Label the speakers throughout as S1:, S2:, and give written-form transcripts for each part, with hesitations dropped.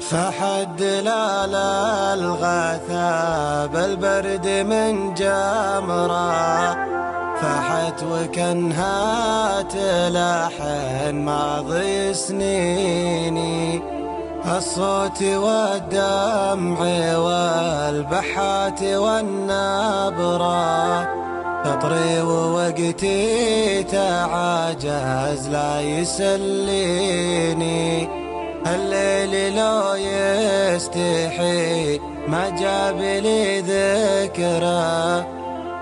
S1: فحد لا الغثى بالبرد من جمره، فحت وكانها تلحن ماضي سنيني، الصوت والدمع والبحات والنبرة، تطري ووقتي تعاجز لا يسليني، الليل لو يستحي ما جاب لي ذكره،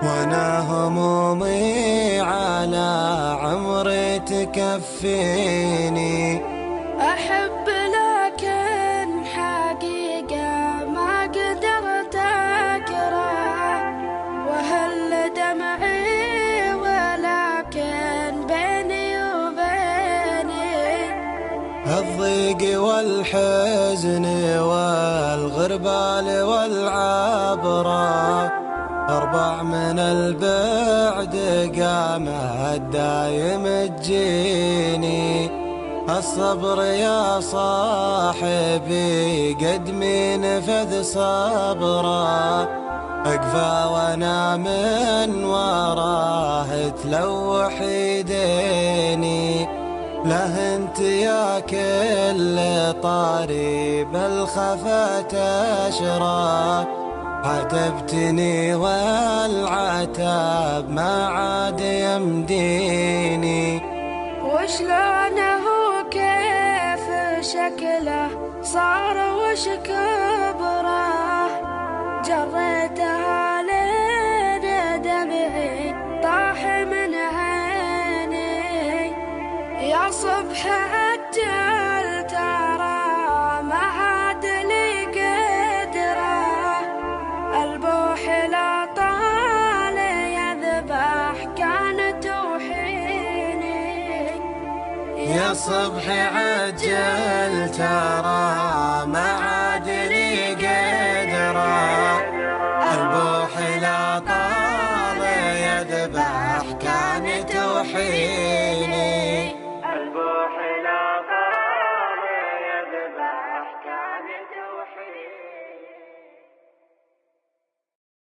S1: وانا همومي على عمري تكفيني.
S2: أحب لكن حقيقة ما قدرت أكره، وهل دمعي ولكن بيني وبيني،
S1: الضيق والحزن والغربال والعبرة، أربع من البعد قامت دايم تجيني، الصبر يا صاحبي قد من نفذ صبره، اقفى وانا من وراه تلوح يديني، له انت يا كل طريب الخفا تشرى، عاتبتني والعتاب ما عاد يمديني،
S2: وشلونه كيف شكله صار وش كبره، جريتها لين دمعي طاح من عيني، يا صبح أجل ترى ما عاد لي قدره، البوح لا طال يذبح كان توحيني،
S1: يا صبح عجل ترى ما عاد لي قدره، البوح لا طال يذبح كان توحيني.